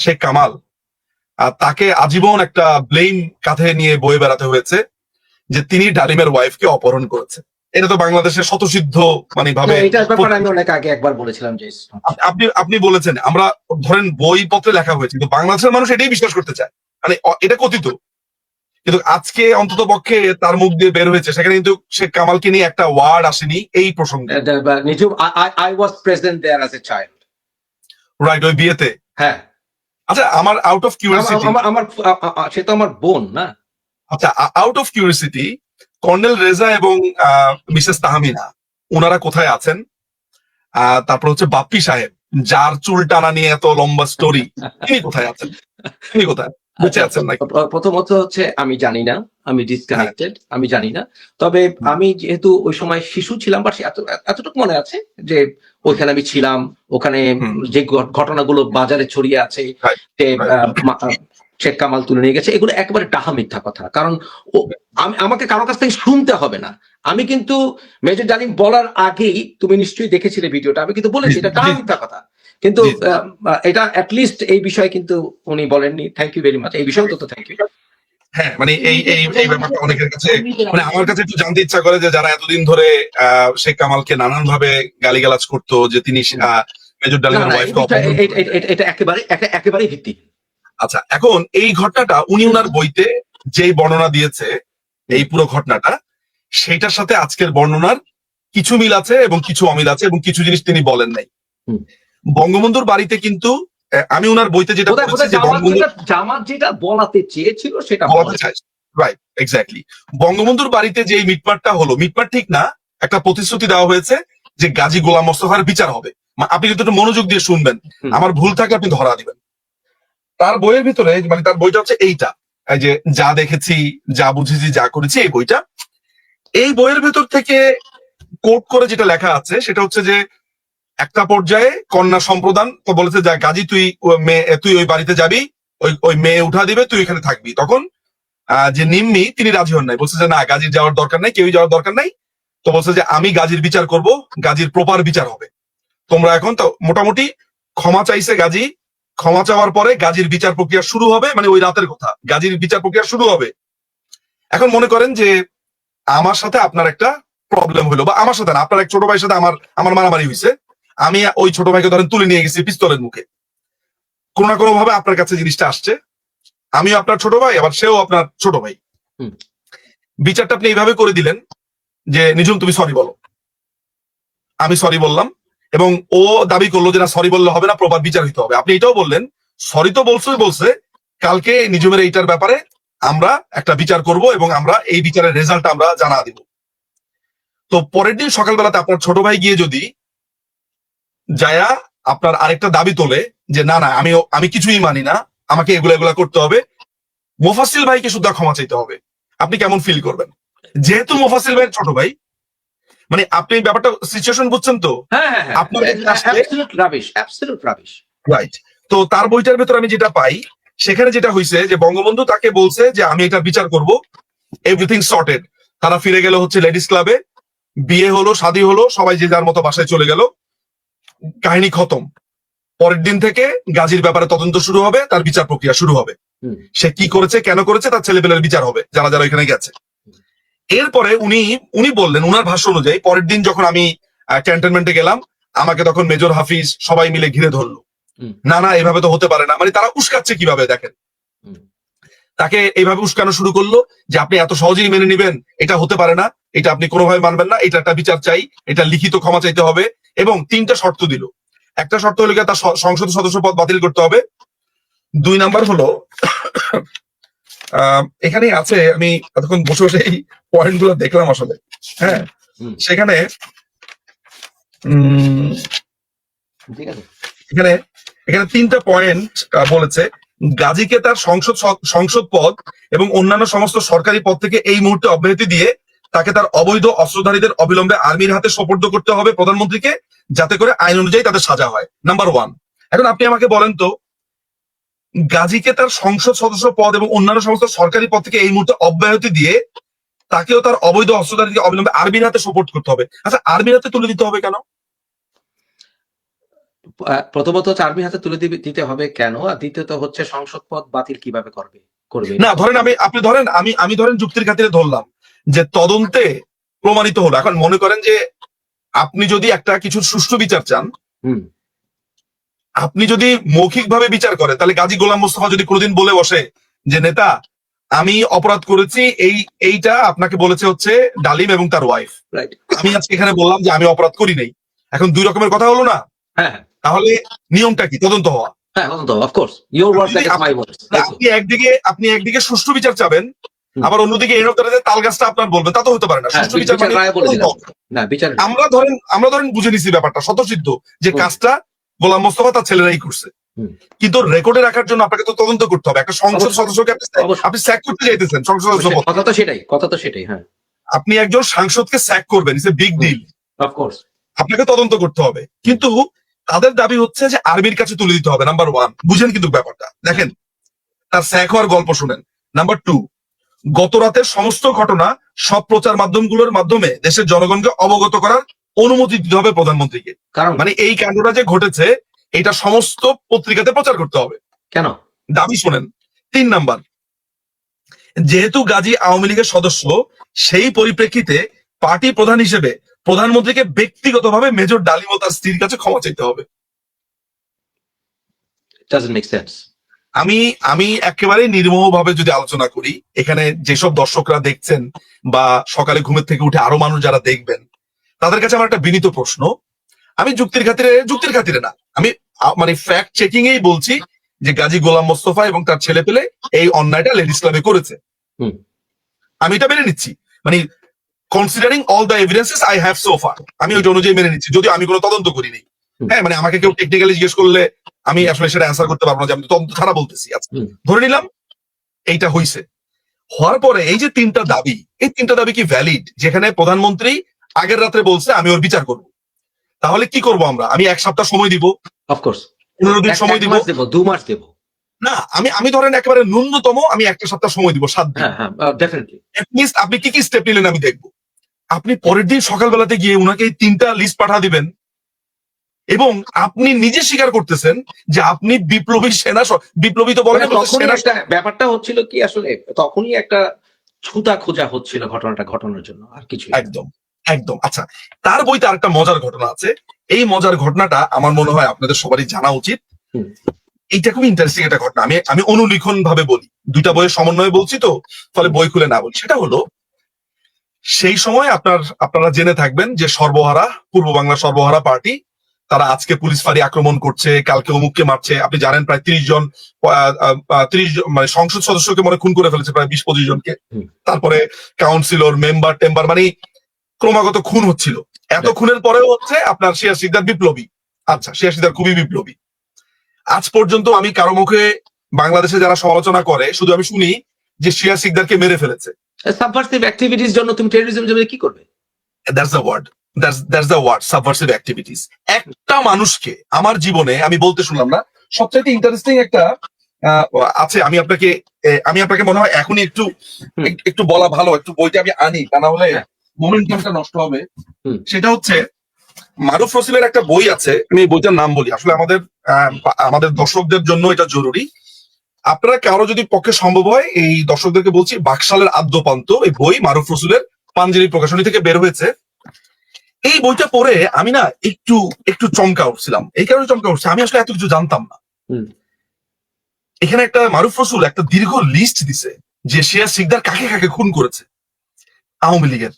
শেখ কামাল, তাকে আজীবন একটা ব্লেম কাঁধে নিয়ে বয়ে বেড়াতে হয়েছে যে তিনি ডালিমের ওয়াইফকে অপহরণ করেছে। এটা তো বাংলাদেশের শতসিদ্ধ মানে ভাবে এটার ব্যাপারে আমি অনেক আগে একবার বলেছিলাম যে আপনি আপনি বলেছেন, আমরা ধরেন বইপত্রে লেখা হয়েছে, কিন্তু বাংলাদেশের মানুষ এটাই বিশ্বাস করতে চায়, মানে এটা কথিত। কিন্তু আজকে অন্তত পক্ষে তার মুখ দিয়ে বের হয়েছে, সেখানে কিন্তু শেখ কামালকে নিয়ে একটা ওয়ার্ড আসেনি এই প্রসঙ্গে। নিজেও I was present there as a child. Right, ওই বিয়েতে। হ্যাঁ, আচ্ছা, আমার আউট অফ কিউরিওসিটি, আমার সে তো আমার বোন না। আচ্ছা out of curiosity, colonel Reza এবং মিসেস তাহমিনা ওনারা কোথায় আছেন? তারপর হচ্ছে বাপ্পি সাহেব, যার চুল টানা নিয়ে এত লম্বা স্টোরি, তিনি কোথায় আছেন? তিনি কোথায় বেঁচে আছেন নাকি? প্রথমত হচ্ছে আমি জানি না, আমি ডিসকানেক্টেড, আমি জানি না। তবে আমি যেহেতু ওই সময় শিশু ছিলাম, বা এতটুকু মনে আছে যে ওইখানে আমি ছিলাম, ওখানে যে ঘটনাগুলো বাজারে ছড়িয়ে আছে, যে শেখ কামাল তুলে নিয়ে গেছে, এগুলো একেবারে ডাহা মিথ্যা কথা। কারণ আমাকে কারো কাছ থেকে শুনতে হবে না। আমি কিন্তু মেজর ডালিম বলার আগেই, তুমি নিশ্চয়ই দেখেছিলে ভিডিওটা, আমি কিন্তু বলেছি এটা ডাহা মিথ্যা কথা। কিন্তু এটা অ্যাটলিস্ট এই বিষয়ে কিন্তু উনি বলেননি। থ্যাংক ইউ ভেরি মাচ, এই বিষয়েও তো থ্যাংক ইউ। হ্যাঁ, মানে এই ব্যাপারটা অনেকের কাছে, মানে আমার কাছে একটু জানতে ইচ্ছা করে যে যারা এতদিন ধরে শেখ কামালকে নানান ভাবে গালিগালাজ করতো যে তিনি মেজর ডালিমের ওয়াইফকে অপহরণ, এটা একেবারেই ভিত্তিহীন। আচ্ছা, এখন এই ঘটনাটা উনি ওনার বইতে যেই বর্ণনা দিয়েছে, এই পুরো ঘটনাটা, সেইটার সাথে আজকের বর্ণনার কিছু মিল আছে এবং কিছু অমিল আছে, এবং কিছু জিনিস তিনি বলেন নাই। বঙ্গবন্ধুর বাড়িতে কিন্তু আমি ওনার বইতে যেটা বলেছি যে জামাত যেটা বলাতে চেয়েছিল সেটা বলাতে চাইছে, রাইট, এক্স্যাক্টলি। বঙ্গবন্ধুর বাড়িতে যে মিটমাটটা হলো, মিটমাট ঠিক না, একটা প্রতিশ্রুতি দেওয়া হয়েছে যে গাজী গোলাম মোস্তফার বিচার হবে। আপনি কিন্তু একটু মনোযোগ দিয়ে শুনবেন, আমার ভুল থাকলে আপনি ধরা দিবেন। তার বইয়ের ভিতরে, মানে তার বইটা হচ্ছে এইটা, এই যে যা দেখেছি, যা বুঝেছি, যা করেছি, এই বইটা। এই বইয়ের ভেতর থেকে কোট করে যেটা লেখা আছে সেটা হচ্ছে যে একটা পর্যায়ে কন্যা সম্প্রদান তো বলেছে, যা গাজী তুই ওই বাড়িতে যাবি, ওই মেয়ে উঠা দিবে, তুই এখানে থাকবি। তখন যে নিম্মি, তিনি রাজি হন নাই, বলছে যে না, গাজীর যাওয়ার দরকার নাই, কেউই যাওয়ার দরকার নাই। তো বলছে যে আমি গাজীর বিচার করব, গাজীর প্রপার বিচার হবে, তোমরা এখন তো মোটামুটি ক্ষমা চাইছে গাজী। ক্ষমা চাওয়ার পরে গাজীর বিচার প্রক্রিয়া শুরু হবে, মানে ওই রাতের কথা, গাজীর বিচার প্রক্রিয়া শুরু হবে। এখন মনে করেন যে আমার সাথে আপনার একটা প্রবলেম হলো, বা আমার সাথে না, আপনার এক ছোট ভাইয়ের সাথে আমার মারামারি হয়েছে। আমি ওই ছোট ভাইকে ধরেন তুলে নিয়ে গেছি পিস্তলের মুখে, কোনো না কোনো ভাবে আপনার কাছে জিনিসটা আসছে, আমিও আপনার ছোট ভাই, আবার সেও আপনার ছোট ভাই। বিচারটা আপনি এইভাবে করে দিলেন যে নিঝুম তুমি সরি বলো, আমি সরি বললাম, এবং ও দাবি করলো যে না, সরি বললে হবে না, প্রপার বিচার হইতে হবে। আপনি এটাও বললেন, সরি তো বলছে, কালকে নিঝুমের এইটার ব্যাপারে আমরা একটা বিচার করব এবং আমরা এই বিচারের রেজাল্ট আমরা জানা দিব। তো পরের দিন সকালবেলাতে আপনার ছোট ভাই গিয়ে যদি যায়া আপনার আরেকটা দাবি তোলে যে না না, আমি কিছুই মানি না, আমাকে এগুলা করতে হবে, মোফাসিল ভাইকে শুদ্ধ ক্ষমা চাইতে হবে, আপনি কেমন ফিল করবেন? যেহেতু মোফাসিল ভাইয়ের ছোট ভাই, মানে আপনি ব্যাপারটা সিচুয়েশন বুঝছেন তো? আপনার রাইট। তো তার বইটার ভেতর আমি যেটা পাই, সেখানে যেটা হয়েছে যে বঙ্গবন্ধু তাকে বলছে যে আমি এটা বিচার করব, এভরিথিং সর্টেড। তারা ফিরে গেল হচ্ছে লেডিস ক্লাবে, বিয়ে হলো, শাদী হলো, সবাই যে যার মতো বাসায় চলে গেল, কাহিনী খতম। পরের দিন থেকে গাজীর ব্যাপারে তদন্ত শুরু হবে, তার বিচার প্রক্রিয়া শুরু হবে, সে কি করেছে, কেন করেছে, তার ছেলেপেলের বিচার হবে, যারা যারা ওইখানে গেছে। এরপরে উনি বললেন, উনার ভাষ্য অনুযায়ী, পরের দিন যখন আমি ক্যান্টনমেন্টে গেলাম, আমাকে তখন মেজর হাফিজ সবাই মিলে ঘিরে ধরলো, না না এভাবে তো হতে পারে না, মানে তারা উস্কাচ্ছে কিভাবে দেখেন, তাকে এইভাবে উস্কানো শুরু করলো যে আপনি এত সহজেই মেনে নিবেন, এটা হতে পারে না, এটা আপনি কোনোভাবে মানবেন না, এটা একটা বিচার চাই, এটা লিখিত ক্ষমা চাইতে হবে, এবং 3টা শর্ত দিল। একটা শর্ত হলো তার সংসদ সদস্য পদ বাতিল করতে হবে। 2 নাম্বার হলো, এখানেই আছে, আমি এতক্ষণ বসে বসে এই পয়েন্ট গুলো দেখলাম আসলে, হ্যাঁ, সেখানে এখানে 3টা পয়েন্ট বলেছে। গাজীকে তার সংসদ পদ এবং অন্যান্য সমস্ত সরকারি পদ থেকে এই মুহূর্তে অব্যাহতি দিয়ে তাকে তার অবৈধ অস্ত্রধারীদের অবিলম্বে আর্মির হাতে সোপর্দ করতে হবে প্রধানমন্ত্রীকে, যাতে করে আইন অনুযায়ী তাদের সাজা হয়, নাম্বার 1। এখন আপনি আমাকে বলেন তো, গাজীকে তার সংসদ সদস্য পদ এবং অন্যান্য সমস্ত সরকারি পদ থেকে এই মুহূর্তে অব্যাহতি দিয়ে তাকেও তার অবৈধ অস্ত্রধারীকে অবিলম্বে আর্মির হাতে সোপোর্ট করতে হবে। আচ্ছা, আর্মির হাতে তুলে দিতে হবে কেন? প্রথমত হচ্ছে আর্মির হাতে তুলে দিতে হবে কেন, আর দ্বিতীয়ত হচ্ছে সংসদ পদ বাতিল কিভাবে করবে না ধরেন আপনি ধরেন আমি ধরেন যুক্তির খাতিরে ধরলাম যে তদন্তে প্রমাণিত হলো। এখন মনে করেন যে আপনি যদি একটা কিছুর সুষ্ঠু বিচার চান, হুম আপনি যদি মৌখিকভাবে বিচার করেন, তাহলে গাজী গোলাম মোস্তফা যদি কোনোদিন বলে বসে যে নেতা আমি অপরাধ করেছি, এইটা আপনাকে বলেছে হচ্ছে ডালিম এবং তার ওয়াইফ, রাইট আমি আজকে এখানে বললাম যে আমি অপরাধ করি নাই, এখন দুই রকমের কথা হলো না? হ্যাঁ তাহলে নিয়মটা কি? তদন্ত হওয়া। হ্যাঁ তো অফকোর্স ইউর ওয়ার্ডস অ্যাগেন্স্ট মাই ওয়ার্ডস। আপনি একদিকে সুষ্ঠু বিচার চাবেন, হুম। আবার অন্যদিকে এর ধরে যে তাল গাছটা আপনার বলবেন, তা তো হতে পারে না। হ্যাঁ, সুষ্ঠু বিচার বিচার মানে রায় বলে দিলাম। তদন্ত। না বিচার আমরা ধরেন বুঝে নিছি ব্যাপারটা স্বতঃসিদ্ধ যে হুম। কাজটা গোলাম মোস্তফা তার ছেলেরাই করছে, হুম। কিন্তু রেকর্ডে রাখার জন্য আপনাকে তো তদন্ত করতে হবে। একটা সংসদ অবশ্যই। সদস্যকে অবশ্যই। আপনি স্যাক করতে চাইতেছেন, সংসদ সদস্য পদ। কথা তো সেটাই হ্যাঁ আপনি একজন সাংসদকে স্যাক করবেন, it's a big deal, of course. আপনাকে তদন্ত করতে হবে। কিন্তু তাদের দাবি হচ্ছে যে আর্মির কাছে তুলে দিতে হবে, নাম্বার ওয়ান। বুঝেন কিন্তু ব্যাপারটা, দেখেন তার স্যাক হওয়ার গল্প শুনেন। নাম্বার টু, গত রাতের সমস্ত ঘটনা সব প্রচার মাধ্যমগুলোর মাধ্যমে দেশের জনগণকে অবগত করার অনুমতি দিতে হবে প্রধানমন্ত্রীকে। কারণ মানে এই কাণ্ডটা যে ঘটেছে এটা সমস্ত পত্রিকাতে প্রচার করতে হবে। কেন? দাবি শোনেন। 3 নাম্বার, যেহেতু গাজী আওয়ামী লীগের সদস্য, সেই পরিপ্রেক্ষিতে পার্টি প্রধান হিসেবে প্রধানমন্ত্রীকে ব্যক্তিগতভাবে মেজর ডালিম ও তার স্ত্রীর কাছে ক্ষমা চাইতে হবে। Doesn't make sense. আমি একেবারে নির্মোহভাবে যদি আলোচনা করি, এখানে যেসব দর্শকরা দেখছেন বা সকালে ঘুমের থেকে উঠে আরো মানুষ যারা দেখবেন, তাদের কাছে আমার একটা বিনীত প্রশ্ন। আমি যুক্তির খাতিরে না, আমি মানে ফ্যাক্ট চেকিং এই বলছি যে গাজী গোলাম মোস্তফা এবং তার ছেলে পেলে এই অন্যায়টা লেডিস ক্লাবে করেছে। হুম। আমি এটা মেনে নিচ্ছি, মানে considering all the evidences I have so far, আমি ওই অনুযায়ী মেনে নিচ্ছি, যদিও আমি কোনো তদন্ত করিনি। হ্যাঁ, মানে আমাকে কেউ টেকনিক্যালি জিজ্ঞেস করলে আমি আসলে সেটা অ্যান্সার করতে পারবো না যে আমি তদন্ত ছাড়া বলতেছি। আচ্ছা, ধরে নিলাম এইটা হইছে। হওয়ার পরে এই যে 3টা দাবি, এই 3টা দাবি কি ভ্যালিড? যেখানে প্রধানমন্ত্রী আগের রাত্রে বলছে আমি ওর বিচার করব, তাহলে কি করব আমরা? আমি 1 সপ্তাহ সময় দিব, অফকোর্স 15 দিন সময় দিব, 2 মাস দেব না আমি ধরেন একেবারে ন্যূনতম আমি 1 সপ্তাহ সময় দিব, 7 দিন। হ্যাঁ ডেফিনেটলি। এটলিস্ট আপনি কি স্টেপ নিলেন আমি দেখবো। আপনি পরের দিন সকালবেলাতে গিয়ে উনাকে এই 3টা লিস্ট পাঠা দিবেন এবং আপনি নিজে স্বীকার করতেছেন যে আপনি বিপ্লবী সেনা, বিপ্লবী তো বলেন, ব্যাপারটা হচ্ছিল কি আসলে তখনই একটা ছুতা খোঁজা হচ্ছিল ঘটনার জন্য, আর কিছু। একদম একদম। আচ্ছা, তার বইতে আরেকটা মজার ঘটনা আছে। এই মজার ঘটনাটা আমার মনে হয় আপনাদের সবারই জানা উচিত। এইটা খুব ইন্টারেস্টিং একটা ঘটনা। আমি অনুলিখন ভাবে বলি, 2টা বইয়ের সমন্বয়ে বলছি তো, ফলে বই খুলে না বলি। সেটা হলো, সেই সময় আপনারা জেনে থাকবেন যে সর্বহারা, পূর্ব বাংলার সর্বহারা পার্টি, তারা আজকে পুলিশ ফাঁড়ি আক্রমণ করছে, কালকে অমুককে মারছে। আপনি জানেন প্রায় 30 জন মানে সংসদ সদস্যকে মনে খুন করে ফেলেছে, প্রায় 20-25 জনকে। তারপরে কাউন্সিলর, মেম্বার টেম্বার, মানে ক্রমাগত খুন হচ্ছিল। এত খুনের পরেও হচ্ছে আপনার শিয়া সিকদার বিপ্লবী। আচ্ছা, শিয়া সিকদার খুবই বিপ্লবী। আজ পর্যন্ত আমি কারো মুখে বাংলাদেশে যারা সমালোচনা করে শুধু আমি শুনি যে শিয়া সিকদারকে মেরে ফেলেছে। সাবভার্সিভ অ্যাক্টিভিটিস জন্য তুমি টেররিজম জন্য কি করবে? That's the word, subversive activities. একটা মানুষকে আমার জীবনে আমি বলতে শুনলাম না। সবচেয়ে ইন্টারেস্টিং একটা আছে, আমি আপনাকে মনে হয় এখনই একটু বলা ভালো, একটু বইটা আমি আনি, তা না হলে মোমেন্টামটা নষ্ট হবে। সেটা হচ্ছে মারুফ রসুলের একটা বই আছে, আমি বইটার নাম বলি, আসলে আমাদের দর্শকদের জন্য এটা জরুরি। আপনারা কারো যদি পক্ষে সম্ভব হয়, এই দর্শকদেরকে বলছি, বাকশালের আদ্যপান্ত, এই বই মারুফ রসুলের পাঞ্জেরি প্রকাশনী থেকে বের হয়েছে। এই বইটা পড়ে আমি না একটু চমকা উঠছিলাম। এই কারণে চমকা উঠছে, আমি আসলে এত কিছু জানতাম না। এখানে একটা মারুফ রসুল একটা দীর্ঘ লিস্ট দিছে যে শিয়া সিকদার কাকে কাকে খুন করেছে আওয়ামী লীগের।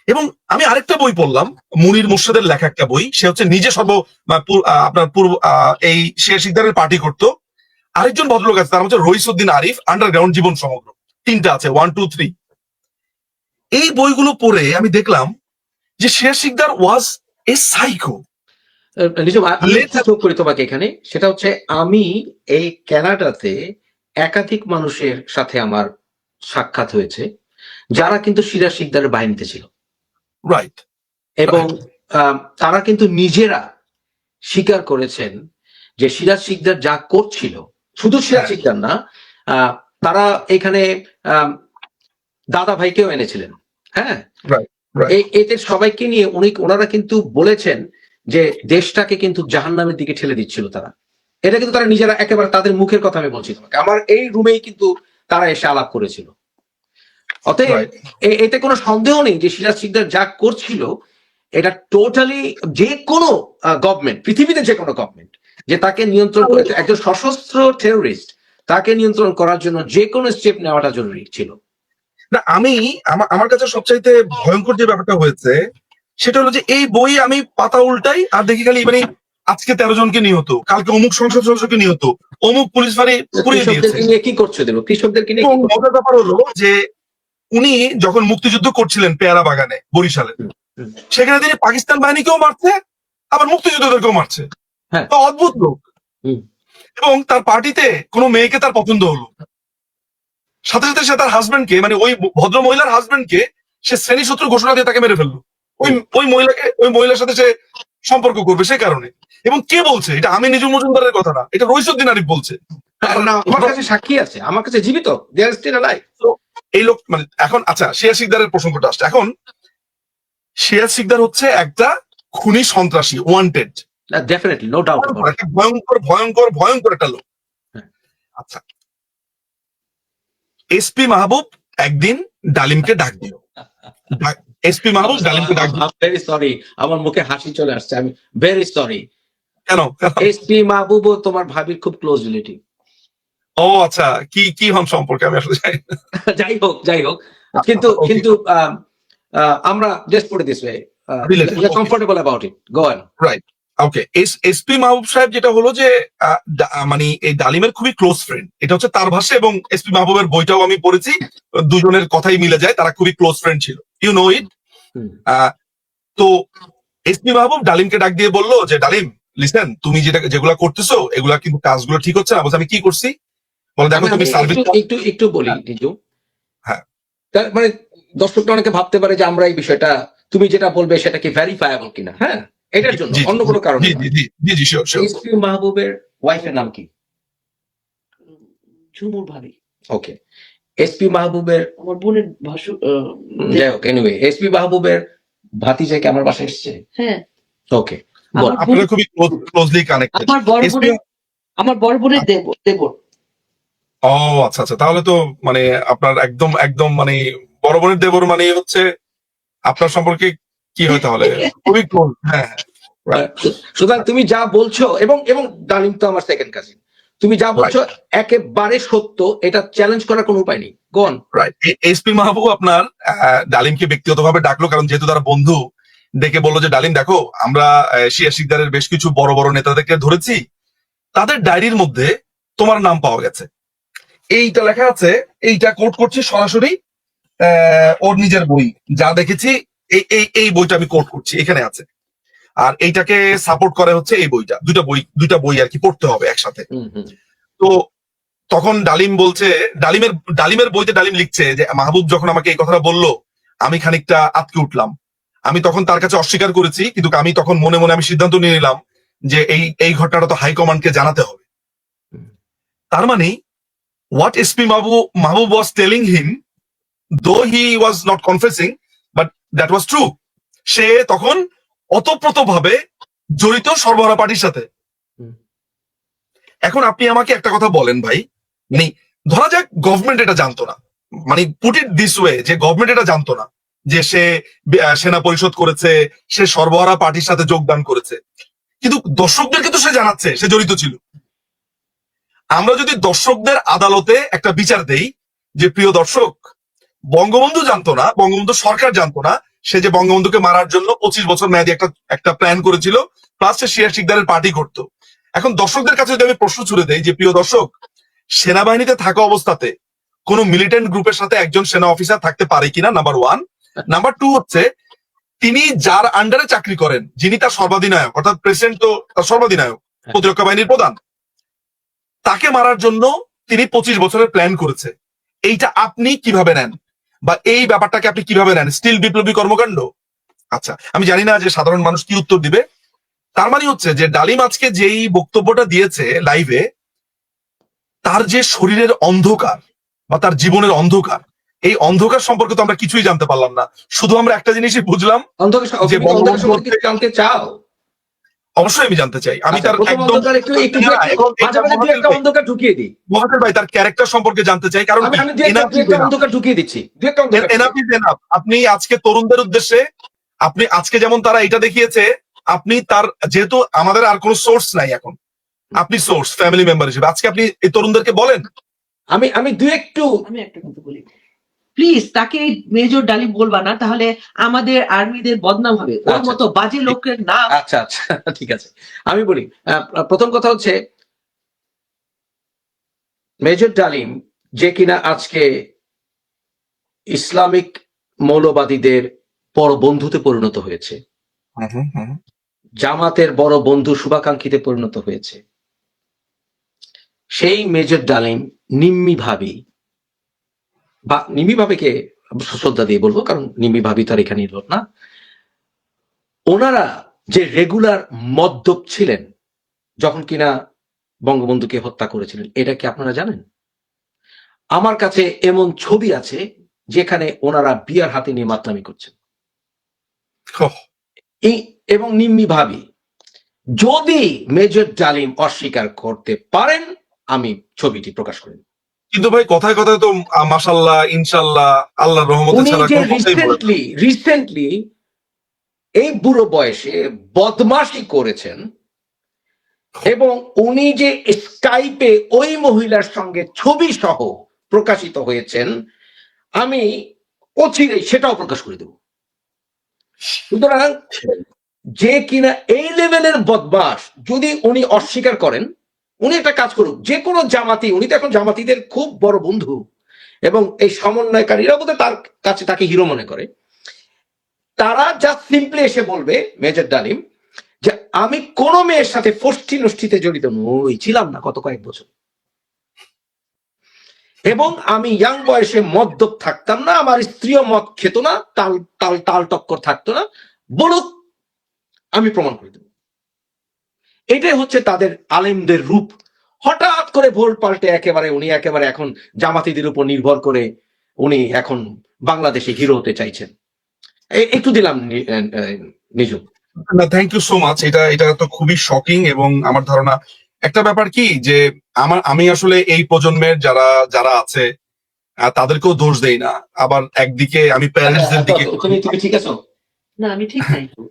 এবং আমি আরেকটা বই পড়লাম, মুনির মুর্শিদের লেখা একটা বই, সে হচ্ছে নিজে আপনার পূর্ব এই শিয়া সিকদারের পার্টি করতো। আরেকজন ভদ্রলোক আছে, তার হচ্ছে রইসউদ্দিন আরিফ, আন্ডারগ্রাউন্ড জীবন সমগ্র, 3টা আছে, 1, 2, 3। এই বইগুলো পড়ে আমি দেখলাম যে শিয়া সিকদার ওয়াজ এ সাইকো। যোগ করি তোমাকে এখানে, সেটা হচ্ছে আমি এই কানাডাতে একাধিক মানুষের সাথে আমার সাক্ষাৎ হয়েছে যারা কিন্তু শিয়া সিকদারের বাহিনীতে ছিল, রাইট, এবং তারা কিন্তু নিজেরা স্বীকার করেছেন যে সিরাজ সিকদার যা করছিল, শুধু সিরাজ সিকদার না, তারা এখানে দাদা ভাইকেও এনেছিলেন। হ্যাঁ, এদের সবাইকে নিয়ে ওনারা কিন্তু বলেছেন যে দেশটাকে কিন্তু জাহান্নামের দিকে ঠেলে দিচ্ছিল তারা। এটা কিন্তু তারা নিজেরা একেবারে তাদের মুখের কথা আমি বলছি তোমাকে, আমার এই রুমেই কিন্তু তারা এসে আলাপ করেছিল। অতএব Right. এতে কোনো সন্দেহ নেই যে সিরাজ শিকদার যা করছিল এটা টোটালি যে কোনো গভর্নমেন্ট, পৃথিবীতে যে কোনো গভর্নমেন্ট যে তাকে নিয়ন্ত্রণ করে, একজন সশস্ত্র টেরোরিস্ট তাকে নিয়ন্ত্রণ করার জন্য যে কোনো স্টেপ নেওয়াটা জরুরি ছিল। না, আমার কাছে সবচাইতে ভয়ঙ্কর যে ব্যাপারটা হয়েছে সেটা হলো যে এই বই আমি পাতা উল্টাই আর দেখি খালি মানে আজকে 13 জনকে নিহত, কালকে অমুক সংসদ সদস্যকে নিহত, অমুক পুলিশ ফাঁড়ি পুড়িয়ে দিয়েছে। কৃষকদেরকে নিয়ে কি করছো দেব, কৃষকদেরকে নিয়ে এবং মজার ব্যাপার হলো যে উনি যখন মুক্তিযুদ্ধ করছিলেন পেয়ারা বাগানে বরিশালে, হুম। সেখানে তিনি পাকিস্তান বাহিনীকেও মারছে আবার মুক্তিযোদ্ধাদেরকেও মারছে। হ্যাঁ। তো অদ্ভুত লোক। হুম। এবং তার পার্টিতে কোনো মেয়েকে তার পছন্দ হলো, সাথে সাথে সে তার হাজবেন্ডকে মানে ওই ভদ্র মহিলার হাজবেন্ডকে সে শ্রেণী শত্রু ঘোষণা দিয়ে তাকে মেরে ফেললো। ওই মহিলার সাথে সে সম্পর্ক করবে সে কারণে। এবং কে বলছে এটা? আমি নিজু মজুমদারের কথা না, এটা রইসুদ্দিন আরিফ বলছে। আমার কাছে সাক্ষী আছে, আমার কাছে জীবিত, দে আর স্টিল অ্যালাইভ। এই লোক মানে এখন আচ্ছা শিয়া সিকদারের প্রসঙ্গটা আসছে। এখন শিয়া সিকদার হচ্ছে একটা খুনি সন্ত্রাসী, ওয়ান্টেড, ডেফিনেটলি, নো ডাউট। ভয়ঙ্কর ভয়ঙ্কর ভয়ঙ্কর একটা লোক। আচ্ছা, এসপি মাহবুব একদিন ডালিমকে ডাক দিল। এসপি মাহবুব ডালিমকে ডাক দিল। ভেরি সরি, আমার মুখে হাসি চলে আসছে, আমি ভেরি সরি। কেন? এসপি মাহবুবও তোমার ভাবির খুব ক্লোজ রিলেটিভ। ও আচ্ছা, কি হন সম্পর্কে আমি আসলে জানি না। যাই হোক কিন্তু আমরা just put it this way, we are comfortable about it, go on. Right, okay. SP Mahbub সাহেব যেটা হলো যে মানে এই ডালিমের খুবই ক্লোজ ফ্রেন্ড, এটা হচ্ছে তার ভাষা। এবং এসপি মাহবুবের বইটাও আমি পড়েছি, দুজনের কথাই মিলে যায়, তারা খুবই ক্লোজ ফ্রেন্ড ছিল, ইউ নো ইট। তো এসপি মাহবুব ডালিমকে ডাক দিয়ে বললো যে ডালিম লিসেন, তুমি যেগুলা করতেছো এগুলা কিন্তু কাজগুলো ঠিক হচ্ছে না। বলছে আমি কি করছি? বলে দেখো তুমি সার্ভিস একটু বলি নিজু। হ্যাঁ, মানে দর্শকরা অনেকে ভাবতে পারে যে আমরা এই বিষয়টা, তুমি যেটা বলবে সেটা কি ভেরিফায়াবল কিনা। হ্যাঁ, এটার জন্য অন্য কোনো কারণ। জি শিওর। এসপি মাহবুবের ওয়াইফের নাম কি? ঝুমুর ভাবি। ওকে, এসপি মাহবুবের আমার বোনের ভাসু। যাই হোক, এনিওয়ে এসপি মাহবুবের ভাতিজা কি আমার বাসায় এসছে? হ্যাঁ, ওকে, আমার আপনারা খুবই ক্লোজলি কানেক্টেড। আমার বড় বোনের দেবর। ও আচ্ছা আচ্ছা, তাহলে তো মানে আপনার একদম একদম মানে বড় বোনের দেবর মানে হচ্ছে আপনার সম্পর্কে কি হয় তাহলে? খুবই ক্লোজ। হ্যাঁ, সুতরাং তুমি যা বলছো, এবং ডালিম তো আমার সেকেন্ড কাজিন, তুমি যা বলছো একেবারে সত্য, এটা চ্যালেঞ্জ করার কোনো উপায় নেই। গোন। রাইট। এসপি মাহবুব আপনার ডালিমকে ব্যক্তিগতভাবে ডাকলো, কারণ যেহেতু তারা বন্ধু, ডেকে বললো যে ডালিম দেখো, আমরা শিয়া সিকদারের বেশ কিছু বড় বড় নেতাদেরকে ধরেছি, তাদের ডায়েরির মধ্যে তোমার নাম পাওয়া গেছে। এইটা লেখা আছে, এইটা কোট করছি সরাসরি ওর নিজের বই, যা দেখেছি এই বইটা আমি কোট করছি, এখানে আছে। আর এইটাকে সাপোর্ট করে হচ্ছে এই বইটা, দুইটা বই আর কি পড়তে হবে একসাথে। তো তখন ডালিম বলছে, ডালিমের বইতে ডালিম লিখছে যে মাহবুব যখন আমাকে এই কথাটা বললো আমি খানিকটা আটকে উঠলাম। আমি তখন তার কাছে অস্বীকার করেছি, কিন্তু আমি তখন মনে মনে আমি সিদ্ধান্ত নিয়ে নিলাম যে এই ঘটনাটা তো হাইকমান্ডকে জানাতে হবে। তার মানে what SP Mahbub was telling him, though he was not confessing, but that was true. সে তখন অতপ্রতভাবে জড়িত সরবরাহ পার্টির সাথে। এখন আপনি আমাকে একটা কথা বলেন ভাই, ধরা যাক গভর্নমেন্ট এটা জানতো না, মানে পুট ইট দিস ওয়ে, যে গভর্নমেন্ট এটা জানতো না যে সে সেনা পরিষদ করেছে, সে সরবরাহ পার্টির সাথে যোগদান করেছে, কিন্তু দর্শকদেরকে তো সে জানাচ্ছে সে জড়িত ছিল। আমরা যদি দর্শকদের আদালতে একটা বিচার দেই যে প্রিয় দর্শক, বঙ্গবন্ধু জানতো না, বঙ্গবন্ধু সরকার জানতো না সে যে বঙ্গবন্ধুকে মারার জন্য 25 বছর মেয়াদী একটা প্ল্যান করেছিল, প্লাস সে শিয়া সিকদারের পার্টি করতো। এখন দর্শকদের কাছে যদি আমি প্রশ্ন ছুড়ে দেই যে প্রিয় দর্শক, সেনাবাহিনীতে থাকা অবস্থাতে কোন মিলিটেন্ট গ্রুপের সাথে একজন সেনা অফিসার থাকতে পারে কিনা, নাম্বার 1। নাম্বার 2 হচ্ছে তিনি যার আন্ডারে চাকরি করেন, যিনি তার সর্বাধিনায়ক, অর্থাৎ প্রেসিডেন্ট তো তার সর্বাধিনায়ক, প্রতিরক্ষা বাহিনীর প্রধান, তাকে মারার জন্য তিনি 25 বছরের প্ল্যান করেছে। এইটা আপনি কিভাবে নেন, বা এই ব্যাপারটাকে আপনি কিভাবে নেন? স্টিল বিপ্লবী কর্মকাণ্ড? আচ্ছা, আমি জানি না যে সাধারণ মানুষ কি উত্তর দিবে। তার মানে হচ্ছে যে ডালিম আজকে যেই বক্তব্যটা দিয়েছে লাইভে, তার যে শরীরের অন্ধকার বা তার জীবনের অন্ধকার, এই অন্ধকার সম্পর্কে তো আমরা কিছুই জানতে পারলাম না। শুধু আমরা একটা জিনিসই বুঝলাম যে চাও অবশ্যই আমি জানতে চাই। আমি আচ্ছা, তার প্রথম একদম অন্ধকার একটু একটু না, মাঝে মাঝে দু একটা অন্ধকার ঢুকিয়ে দিই। মহাকার ভাই তার ক্যারেক্টার সম্পর্কে জানতে চাই, কারণ আমি আমি দু একটা অন্ধকার ঢুকিয়ে দিচ্ছি, দু একটা অন্ধকার এনাফ ইজ এনাফ। আপনি আজকে তরুণদের উদ্দেশ্যে, আপনি আজকে যেমন তারা এটা দেখিয়েছে, আপনি তার, যেহেতু আমাদের আর কোনো সোর্স নাই এখন, আপনি সোর্স ফ্যামিলি মেম্বার হিসেবে আজকে আপনি এই তরুণদেরকে বলেন। আমি আমি দু একটু আমি একটা কথা বলি, প্লিজ তাকে মেজর ডালিম বলবা না, তাহলে আমাদের আর্মিদের বদনাম হবে। ওর আচ্ছা। মতো বাজে লোকের নাম। আচ্ছা আচ্ছা ঠিক আছে, আমি বলি। প্রথম কথা হচ্ছে মেজর ডালিম যে কিনা আজকে ইসলামিক মৌলবাদীদের বড় বন্ধুতে পরিণত হয়েছে, জামাতের বড় বন্ধু শুভাকাঙ্ক্ষীতে পরিণত হয়েছে, সেই মেজর ডালিম নিম্মি ভাবি, বা নিম্মি ভাবিকে শ্রদ্ধা দিয়ে বলবো, কারণ নিম্মি ভাবি তো আর এখানে এলো না, ওনারা যে রেগুলার মদ্যপ ছিলেন যখন কিনা বঙ্গবন্ধুকে হত্যা করেছিলেন, এটা কি আপনারা জানেন? আমার কাছে এমন ছবি আছে যেখানে ওনারা বিয়ার হাতে নিয়ে মাতলামি করছেন। এবং নিম্মি ভাবি, যদি মেজর ডালিম অস্বীকার করতে পারেন আমি ছবিটি প্রকাশ করি। কিন্তু ভাই কথায় কথায় তো মাশাল্লাহ ইনশাল্লাহ আল্লাহর রহমতে উনি ছাড়া যে কোনো কথাই বলেন না। রিসেন্টলি এই বুড়ো বয়সে বদমাশি করেছেন, এবং উনি যে স্কাইপে ওই মহিলার সঙ্গে ছবি সহ প্রকাশিত হয়েছেন, আমি অচিরেই সেটাও প্রকাশ করে দেব। সুতরাং যে কিনা এই লেভেলের বদমাশ, যদি উনি অস্বীকার করেন, উনি একটা কাজ করুক, যে কোনো জামাতি, উনি তো এখন জামাতিদের খুব বড় বন্ধু, এবং এই সমন্বয়কারীরা বোধহয় তার কাছে তাকে হিরো মনে করে, তারা জাস্ট সিম্পলি এসে বলবে মেজর ডালিম যে আমি কোন মেয়ের সাথে ফষ্টি নষ্টিতে জড়িত নই, ছিলাম না গত কয়েক বছর, এবং আমি ইয়াং বয়সে মদ্যপ থাকতাম না, আমার স্ত্রীও মদ খেত না, তাল তাল তাল টক্কর থাকতো না, বলুক, আমি প্রমাণ করে দেব। এটাই হচ্ছে তাদের আলেমদের রূপ। হঠাৎ করে ভোল পাল্টে উনি একেবারে এখন জামাতিদের উপর নির্ভর করে উনি এখন বাংলাদেশে হিরো হতে চাইছেন। একটু দিলাম নিজু। না, থ্যাংক ইউ সো মাচ। এটা এটা তো খুবই শকিং, এবং আমার ধারণা একটা ব্যাপার কি যে আমি আসলে এই প্রজন্মের যারা যারা আছে তাদেরকেও দোষ দেই না, আবার একদিকে আমি প্যারেন্টসদের দিকে। তুমি ঠিক আছো? না, আমি ঠিক নাই তো।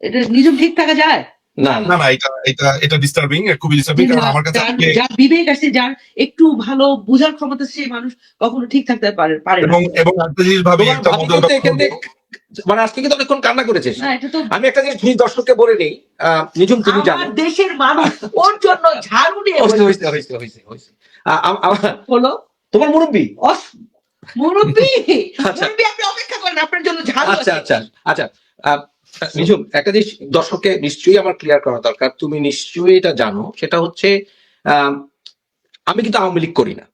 এটা নিজম ঠিক থাকা যায় না না না, এটা এটা এটা ডিস্টার্বিং, খুবই ডিস্টার্বিং, কারণ আমার কাছে আজকে যার বিবেক আছে, যার একটু ভালো বোঝার ক্ষমতা, সে মানুষ কখনো ঠিক থাকতে পারে না। এবং একটা জিনিস ভাবি, তোমার একটা ভাবি মজার কিন্তু ব্যাপার এখান হলো- থেকে মানে আজকে কিন্তু অনেকক্ষণ কান্না করেছে। না, এটা তো আমি একটা জিনিস দুই দর্শককে বলে নেই, নিজুম তুমি জানো, আমার দেশের মানুষ ওর জন্য ঝাড়ু নিয়ে হলো তোমার মুরব্বী। মুরব্বী। আচ্ছা। মুরব্বী, আপনি অপেক্ষা করেন, আপনার জন্য ঝাড়ু আচ্ছা আছে। আচ্ছা আচ্ছা, নিজুম একটা জিনিস দর্শককে নিশ্চয়ই আমার ক্লিয়ার করা দরকার, তুমি নিশ্চয়ই এটা জানো, সেটা হচ্ছে আমি কিন্তু আওয়ামী লীগ করি না,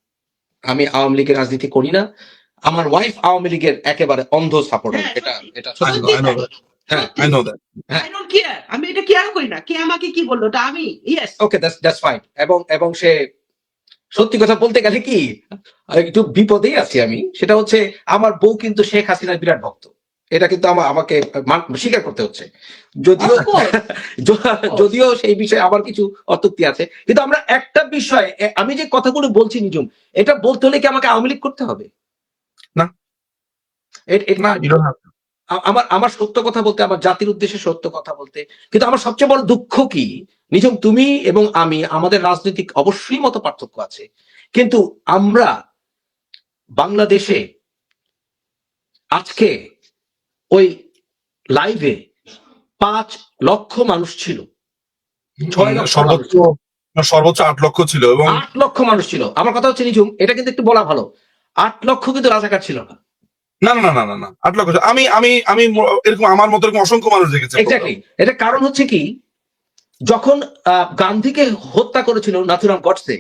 আমি আওয়ামী লীগের রাজনীতি করি না, আমার ওয়াইফ আওয়ামী লীগের একেবারে অন্ধ সাপোর্টার। হ্যাঁ, এটা এটা I know, I know that. হ্যাঁ, I know that. I don't care, আমি এটা কেয়ার করি না, কে আমাকে কি বললো, ওটা আমি। Yes, okay, that's fine. এবং সে সত্যি কথা বলতে গেলে কি একটু বিপদেই আছি আমি, সেটা হচ্ছে আমার বউ কিন্তু শেখ হাসিনার বিরাট ভক্ত, এটা কিন্তু আমাকে স্বীকার করতে হচ্ছে, যদিও সেই বিষয়ে আবার কিছু অত্যুক্তি আছে, কিন্তু আমরা একটা বিষয়, আমি যে কথাগুলো বলছি নিজুম, এটা বলতে হলে কি আমাকে আওয়ামী লীগ করতে হবে? না। না, you don't have to. আমার সত্য কথা বলতে, আমার জাতির উদ্দেশ্যে সত্য কথা বলতে, কিন্তু আমার সবচেয়ে বড় দুঃখ কি নিজম, তুমি এবং আমি, আমাদের রাজনৈতিক অবশ্যই মত পার্থক্য আছে, কিন্তু আমরা বাংলাদেশে আজকে ওই লাইভে 5 লক্ষ মানুষ ছিল, 6 লক্ষ সর্বোচ্চ 8 লক্ষ ছিল, এবং 8 লক্ষ মানুষ ছিল। আমার কথা হচ্ছে নিজুম, এটা কিন্তু একটু বলা ভালো, 8 লক্ষ কিন্তু রাজাকার ছিল না। না না না না না 8 লক্ষ, আমি আমি আমি এরকম আমার মতো এরকম অসংখ্য মানুষ দেখেছি। এক্স্যাক্টলি, এটা কারণ হচ্ছে কি, যখন গান্ধীকে হত্যা করেছিল নাথুরাম গডসে,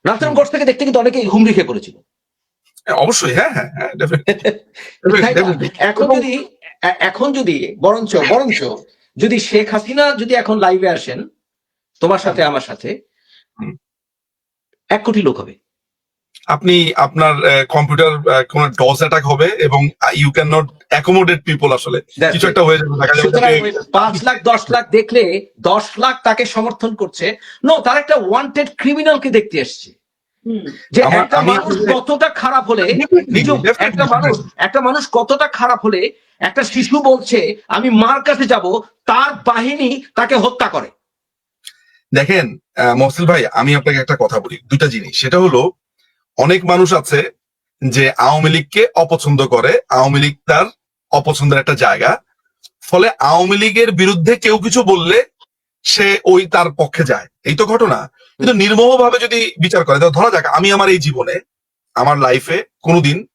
নাথুরাম গডসেকে দেখতে কিন্তু অনেকেই হুমড়ি খেয়ে পড়েছিল। অবশ্যই, হ্যাঁ হ্যাঁ হ্যাঁ, এখন যদি বরঞ্চ যদি শেখ হাসিনা যদি এখন লাইভে আসেন তোমার সাথে আমার সাথে, 1 কোটি লোক হবে। আপনি আপনার কম্পিউটার কোন ডস অ্যাটাক হবে এবং you can not accommodate people আসলে That's কিছু it. একটা হয়ে যাবে দেখা যাবে সুতরাং যে- ওই 5 লাখ 10 লাখ দেখলে 10 লাখ তাকে সমর্থন করছে, নো, তার একটা ওয়ান্টেড ক্রিমিনালকে দেখতে এসছে। হুম। যে আমার- একটা আমি- মানুষ কতটা খারাপ হলে একটা মানুষ কতটা খারাপ হলে একটা শিশু বলছে আমি মার কাছে যাব, তার বাহিনী তাকে হত্যা করে। দেখেন মহসিল ভাই, আমি আপনাকে একটা কথা বলি, দুইটা জিনিস। সেটা হলো, অনেক মানুষ আছে যে আওয়ামী লীগকে অপছন্দ করে, আওয়ামী লীগ তার অপছন্দের একটা জায়গা, ফলে আওয়ামী লীগের বিরুদ্ধে কেউ কিছু বললে সে ওই তার পক্ষে যায়, এই তো ঘটনা। কিন্তু নির্মোহ ভাবে যদি বিচার করে, ধরা যাক আমি আমার এই জীবনে, আমার লাইফে কোনোদিন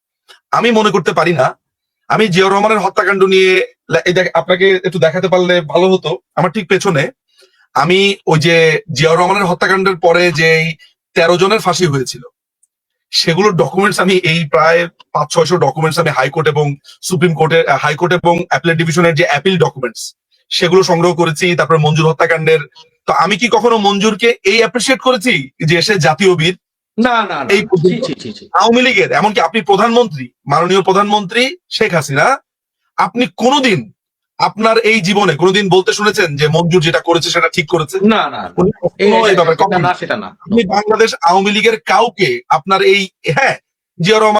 আমি মনে করতে পারি না আমি জিয়াউর রহমানের হত্যাকাণ্ড নিয়ে আপনাকে একটু দেখাতে পারলে ভালো হতো। আমার ঠিক পেছনে আমি ওই যে জিয়াউর রহমানের হত্যাকাণ্ডের পরে যে 13 জনের ফাঁসি হয়েছিল, সেগুলোর ডকুমেন্টস আমি এই প্রায় 500-600 ডকুমেন্টস আমি হাইকোর্ট এবং সুপ্রিম কোর্টের, হাইকোর্ট এবং অ্যাপিলেট ডিভিশনের যে অ্যাপিল ডকুমেন্টস সেগুলো সংগ্রহ করেছি। তারপরে মঞ্জুর হত্যাকাণ্ডের, তো আমি কি কখনো মঞ্জুরকে এই অ্যাপ্রিসিয়েট করেছি যে সে জাতীয় বীর? না না না, এই পর্যন্ত ছি, ছি, ছি, ছি। আওয়ামী লীগের, এমনকি আপনি প্রধানমন্ত্রী, মাননীয় প্রধানমন্ত্রী শেখ হাসিনা, আপনি কোনোদিন আপনার এই জীবনে কোনোদিন বলতে শুনেছেন যে মঞ্জুর যেটা করেছে সেটা ঠিক করেছে? না না, উনি কখনো এই ব্যাপারে সেটা না, সেটা না। আপনি বাংলাদেশ আওয়ামী লীগের কাউকে আপনার এই, হ্যাঁ, জিয়া রহমান